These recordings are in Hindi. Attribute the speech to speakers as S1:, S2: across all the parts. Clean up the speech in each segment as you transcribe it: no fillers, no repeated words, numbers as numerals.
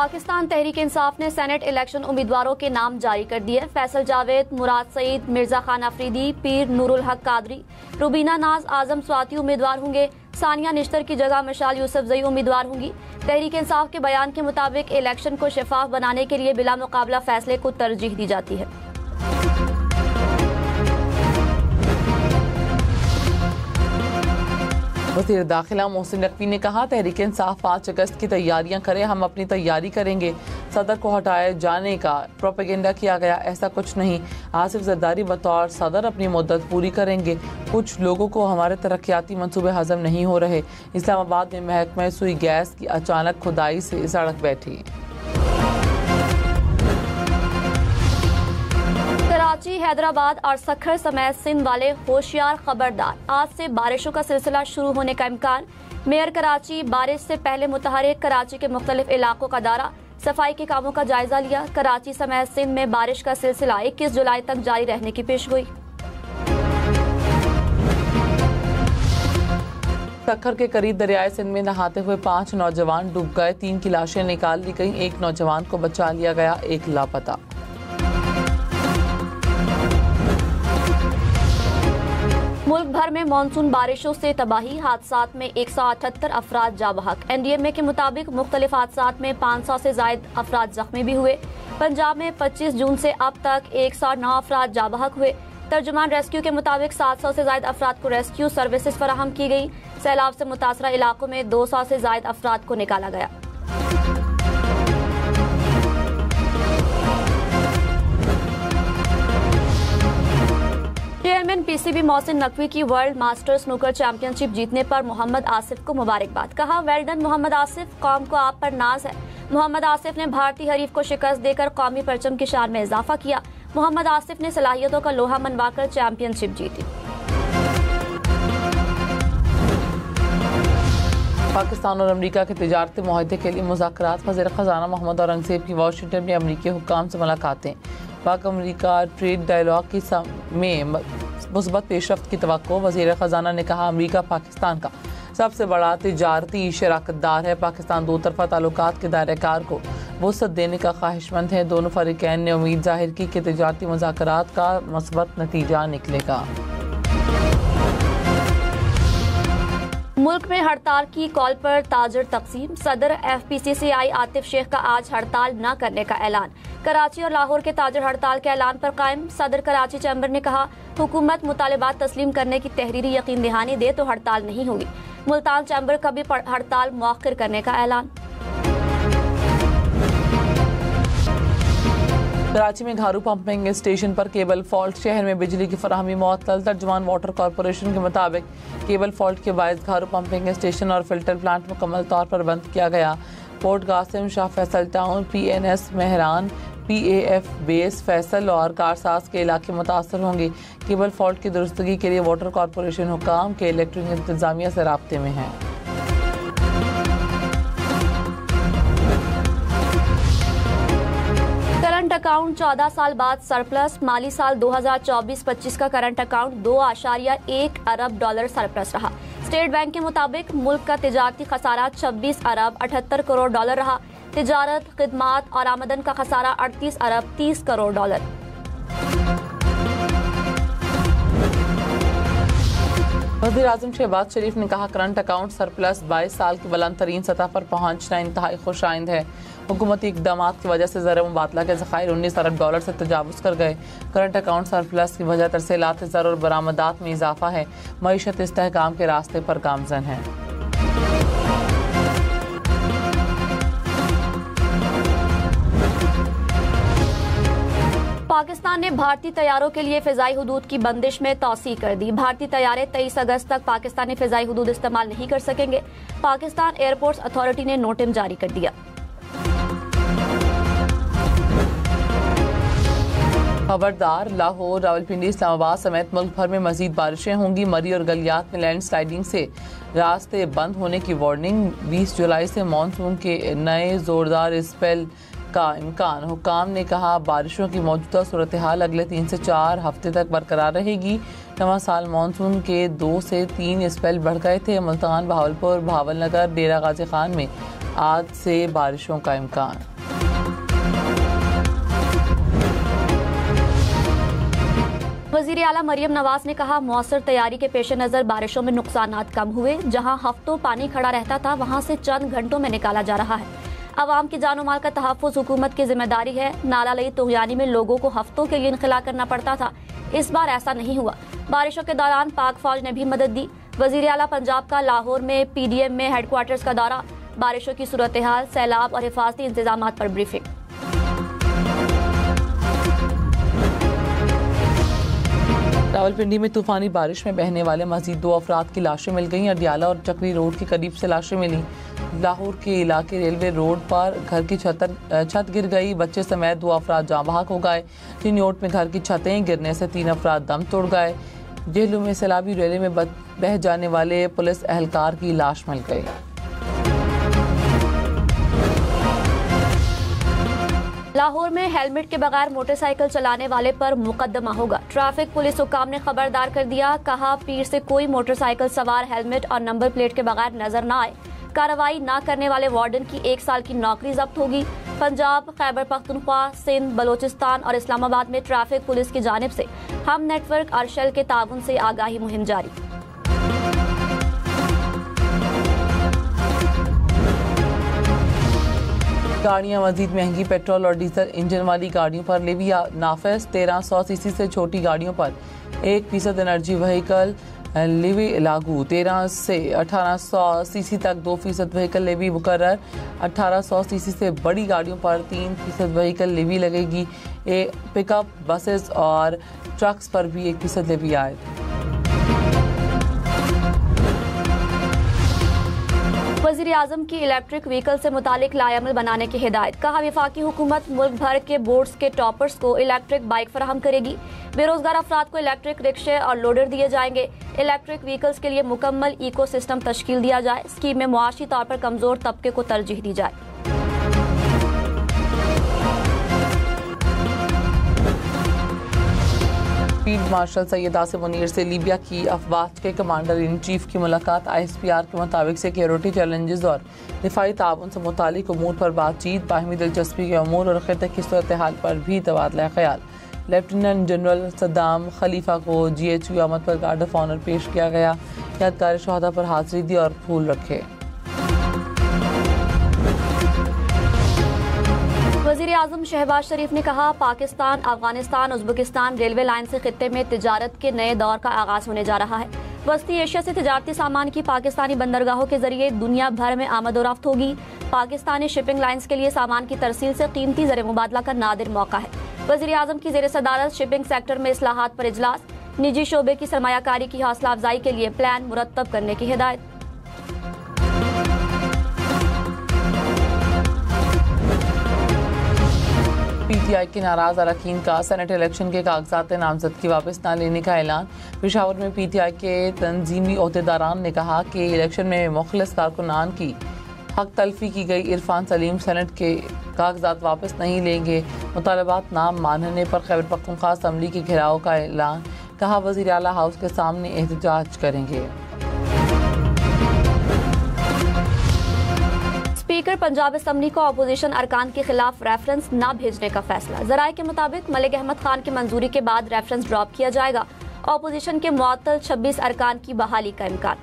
S1: पाकिस्तान तहरीक इंसाफ ने सेनेट इलेक्शन उम्मीदवारों के नाम जारी कर दिए। फैसल जावेद, मुराद सईद, मिर्जा खान अफरीदी, पीर नूरुल हक कादरी, रुबीना नाज आजम स्वाति उम्मीदवार होंगे। सानिया निश्तर की जगह मिशाल यूसुफजई उम्मीदवार होंगी। तहरीक इंसाफ के बयान के मुताबिक इलेक्शन को शफाफ बनाने के लिए बिला मुकाबला फैसले को तरजीह दी जाती है।
S2: वज़ीर दाखिला मोहसिन नकवी ने कहा, तहरीक इंसाफ 5 अगस्त की तैयारियां करे, हम अपनी तैयारी करेंगे। सदर को हटाए जाने का प्रोपेगेंडा किया गया, ऐसा कुछ नहीं। आसिफ जरदारी बतौर सदर अपनी मुद्दत पूरी करेंगे। कुछ लोगों को हमारे तरक्याती मंसूबे हजम नहीं हो रहे। इस्लामाबाद में महकमा सुई गैस की अचानक खुदाई से सड़क बैठी।
S1: कराची, हैदराबाद और सखर समेत सिंध वाले होशियार खबरदार, आज से बारिशों का सिलसिला शुरू होने का इम्कान। मेयर कराची बारिश से पहले मुतहरिक कराची के मुख्तलिफ इलाकों का दौरा, सफाई के कामों का जायजा लिया। कराची समेत सिंध में बारिश का सिलसिला 21 जुलाई तक जारी रहने की पेशगोई।
S2: सखर के करीब दरियाए सिंध में नहाते हुए 5 नौजवान डूब गए। 3 की लाशें निकाल ली गईं, 1 नौजवान को बचा लिया गया, 1 लापता।
S1: मुल्क भर में मानसून बारिशों से तबाही, हादसात में 178 अफराद जा बहक। NDMA के मुताबिक मुख्तलिफ हादसात में 500 से जायद अफराद जख्मी भी हुए। पंजाब में 25 जून से अब तक 109 अफराद जा बहक हुए। तर्जुमान रेस्क्यू के मुताबिक 700 से जायद अफराद को रेस्क्यू सर्विसेज फराहम की गई। सैलाब से मुतासरा इलाकों में 200 से जायद अफराद को निकाला गया। चेयरमैन PCB मोहसिन नकवी की वर्ल्ड मास्टर स्नूकर चैंपियनशिप जीतने पर मोहम्मद आसिफ को मुबारकबाद। कहा, वेल डन मोहम्मद आसिफ, कौम को आप पर नाज है। मोहम्मद आसिफ ने भारतीय हरीफ को शिकस्त देकर कौमी परचम की शान में इजाफा किया। मोहम्मद आसिफ ने सलाहियतों का लोहा मनवाकर चैंपियनशिप जीती।
S2: पाकिस्तान और अमेरिका के तिजारती मुआहदे के लिए मुज़ाकरात। वज़ीर ख़ज़ाना मोहम्मद औरंगज़ेब की वाशिंगटन में अमेरिकी हुक्काम से मुलाकातें। पाक अमेरिका ट्रेड डायलॉग में मुस्बत पेशरफ्त की तवक्को। वज़ीर ख़ज़ाना ने कहा, अमेरिका पाकिस्तान का सबसे बड़ा तिजारती शराकतदार है। पाकिस्तान दो तरफ़ा ताल्लुकात के दायरेकार को वसअत देने का ख्वाहिशमंद है। दोनों फ़रीक़ैन ने उम्मीद ज़ाहिर की कि तिजारती मुज़ाकरात का मुस्बत नतीजा निकलेगा।
S1: मुल्क में हड़ताल की कॉल पर ताजर तकसीम। सदर FPCCI आतिफ शेख का आज हड़ताल न करने का ऐलान। कराची और लाहौर के ताजर हड़ताल के ऐलान पर कायम। सदर कराची चैम्बर ने कहा, हुकूमत मुतालिबात तस्लीम करने की तहरीरी यकीन दहानी दे तो हड़ताल नहीं होगी। मुल्तान चैम्बर का भी हड़ताल मौखिर करने का ऐलान।
S2: कराची में घारू पंपिंग स्टेशन पर केबल फॉल्ट, शहर में बिजली की फराहमी मुअत्तल। तर्जुमान वाटर कॉरपोरेशन के मुताबिक केबल फॉल्ट के बायस घारू पंपिंग स्टेशन और फिल्टर प्लांट मुकम्मल तौर पर बंद किया गया। Port Qasim, Shah Faisal town, PNS Mehran, PAF base Faisal और कारसाज के इलाके मुतासर होंगे। केबल फॉल्ट की दुरुस्तगी के लिए वाटर कॉरपोरेशन हुकाम के इलेक्ट्रिक इंतजामिया से राब्ते में है।
S1: करंट अकाउंट 14 साल बाद सरप्लस। माली साल 2024-25 का करंट अकाउंट $2.1 अरब सरप्लस रहा। स्टेट बैंक के मुताबिक मुल्क का तिजारती खसारा 26 अरब 78 करोड़ डॉलर रहा। तिजारत, खिदमात और आमदन का खसारा 38 अरब 30 करोड़ डॉलर।
S2: वज़ीर आज़म शहबाज शरीफ ने कहा, करंट अकाउंट सरप्लस 22 साल की बुलंद तरीन सतह पर पहुंचना इंतहाई खुशाइंद है। हुकूमती इक़दामात की वजह से ज़र मुबादला के ज़खायर 19 अरब डॉलर से तजावुज़ कर गए। करंट अकाउंट सरप्लस की वजह तरसेलात ज़र और बरामदात में इजाफा है। मईशत इस्तेहकाम के रास्ते पर गामज़न है।
S1: पाकिस्तान ने भारतीय तैयारों के लिए फ़िज़ाई हुदूद की बंदिश में तौसी कर दी। भारतीय तैयारे 23 अगस्त तक पाकिस्तानी फ़िज़ाई हुदूद इस्तेमाल नहीं कर सकेंगे। पाकिस्तान एयरपोर्ट्स अथॉरिटी ने नोटिस जारी कर दिया।
S2: खबरदार, लाहौर, रावलपिंडी, इस्लामाबाद समेत मुल्क भर में मजीद बारिशें होंगी। मरी और गलियात में लैंड स्लाइडिंग से रास्ते बंद होने की वार्निंग। 20 जुलाई से मानसून के नए जोरदार स्पेल का इम्कान। हुकाम ने कहा, बारिशों की मौजूदा सूरत हाल अगले 3 से 4 हफ्ते तक बरकरार रहेगी। नवा साल मानसून के 2 से 3 स्पेल बढ़ गए थे। मुल्तान, बहावलपुर, भावलनगर, डेरा गाजी खान में आज से बारिशों का इम्कान।
S1: वज़ीर आला मरियम नवाज ने कहा, मौसर तैयारी के पेश नज़र बारिशों में नुकसानात कम हुए। जहां हफ्तों पानी खड़ा रहता था वहां से चंद घंटों में निकाला जा रहा है। अवाम की जानो माल का तहफ़्फ़ुज़ हुकूमत की जिम्मेदारी है। नाला लई तुग़यानी में लोगों को हफ्तों के लिए इनखला करना पड़ता था, इस बार ऐसा नहीं हुआ। बारिशों के दौरान पाक फौज ने भी मदद दी। वज़ीर आला पंजाब का लाहौर में PDM में हेडक्वार्टर्स का दौरा, बारिशों की सूरत हाल, सैलाब और हिफाजती इंतजाम पर ब्रीफिंग।
S2: रावलपिंडी में तूफानी बारिश में बहने वाले मजीद 2 अफराद की लाशें मिल गईं। अडियाला और चक्री रोड के करीब से लाशें मिली। लाहौर के इलाके रेलवे रोड पर घर की छत गिर गई। बच्चे समेत 2 अफराद जाँ बहक हो गए। चिन्योट में घर की छतें गिरने से 3 अफराद दम तोड़ गए। जेहलू में सैलाबी रैली में बह जाने वाले पुलिस एहलकार की लाश मिल गई।
S1: लाहौर में हेलमेट के बगैर मोटरसाइकिल चलाने वाले पर मुकदमा होगा। ट्रैफिक पुलिस हुकाम ने खबरदार कर दिया। कहा, पीर से कोई मोटरसाइकिल सवार हेलमेट और नंबर प्लेट के बगैर नजर न आए। कार्रवाई न करने वाले वार्डन की 1 साल की नौकरी जब्त होगी। पंजाब, खैबर पख्तूनख्वा, सिंध, बलोचिस्तान और इस्लामाबाद में ट्रैफिक पुलिस की जानिब से हम नेटवर्क और शेल के ताउन से आगाही मुहिम जारी।
S2: गाड़ियाँ मजीद महंगी। पेट्रोल और डीजल इंजन वाली गाड़ियों पर लेवी नाफिज। 1300 सीसी से छोटी गाड़ियों पर 1% एनर्जी व्हीकल लेवी लागू। 13 से 1800 सीसी तक 2% व्हीकल लेवी मुकर्रर। 1800 सीसी से बड़ी गाड़ियों पर 3% व्हीकल लेवी लगेगी। पिकअप, बसेस और ट्रक्स पर भी 1% लेवी आए।
S1: वज़ीर आज़म की इलेक्ट्रिक व्हीकल से मुतालिक लाएअमल बनाने की हिदायत। कहा, वफाकी हुकूमत मुल्क भर के बोर्ड्स के टॉपर्स को इलेक्ट्रिक बाइक फराहम करेगी। बेरोजगार अफराद को इलेक्ट्रिक रिक्शे और लोडर दिए जाएंगे। इलेक्ट्रिक व्हीकल्स के लिए मुकम्मल इको सिस्टम तश्कील दिया जाए। स्कीम में मुआशी तौर पर कमजोर तबके को तरजीह दी जाए।
S2: फील्ड मार्शल सैयद आसिम मुनीर से लीबिया की अफवाज के कमांडर इन चीफ की मुलाकात। ISPR के मुताबिक सिक्योरिटी चैलेंजेस और दिफाई ताउन से मुतालिक उमूर पर बातचीत। बाहमी दिलचस्पी के उमूर और खित्ते की सूरत हाल पर भी तबादला ख्याल। लेफ्टिनेंट जनरल सद्दाम खलीफा को GHQ आमद पर गार्ड ऑफ ऑनर पेश किया गया। यादगार शहादा पर हाजिरी दी और फूल रखे।
S1: वज़ीर आज़म शहबाज शरीफ ने कहा, Pakistan, Afghanistan, Uzbekistan railway line से खित्ते में तिजारत के नए दौर का आगाज होने जा रहा है। वस्ती एशिया से तिजारती सामान की पाकिस्तानी बंदरगाहों के जरिए दुनिया भर में आमदोरफ्त होगी। पाकिस्तानी शिपिंग लाइन्स के लिए सामान की तरसील से कीमती ज़र मुबादला का नादिर मौका है। वज़ीर आज़म की ज़ेर सदारत शिपिंग सेक्टर में इस्लाहात पर इजलास। निजी शोबे की सरमायाकारी की हौसला अफजाई के लिए प्लान मुरतब करने की हिदायत।
S2: PTI के नाराज अरकान का सेनेट इलेक्शन के कागजात नामजदगी वापस न लेने का ऐलान। पेशावर में PTI के तंजीमी ओहदेदारान ने कहा कि इलेक्शन में मुखलिस कारकुनान की हक तलफी की गई। इरफान सलीम सेनेट के कागजात वापस नहीं लेंगे। मुतालबात ना मानने पर खैबर पख्तूनख्वा असम्बली के घेराव का ऐलान। कहा, वज़ीर आला हाउस के सामने एहतजाज करेंगे।
S1: स्पीकर पंजाब असम्बली को अपोजिशन अरकान के खिलाफ रेफरेंस न भेजने का फैसला। जराये के मुताबिक मलिक अहमद खान की मंजूरी के बाद रेफरेंस ड्रॉप किया जाएगा। अपोजिशन के मुअत्तल 26 अरकान की बहाली का इम्कान।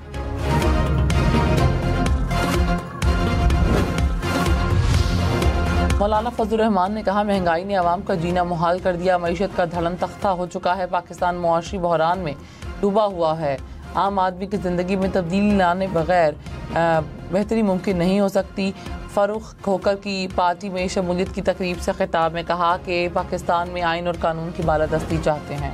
S2: मौलाना फजलुर रहमान ने कहा, महंगाई ने आवाम का जीना मुहाल कर दिया। मईशत का धड़न तख्ता हो चुका है। पाकिस्तान मुआशी बहरान में डूबा हुआ है। आम आदमी की ज़िंदगी में तब्दीली लाने बगैर बेहतरी मुमकिन नहीं हो सकती। फारूक खोकर की पार्टी में शमूलियत की तकरीब से खिताब में कहा कि पाकिस्तान में आइन और कानून की बालादस्ती चाहते हैं।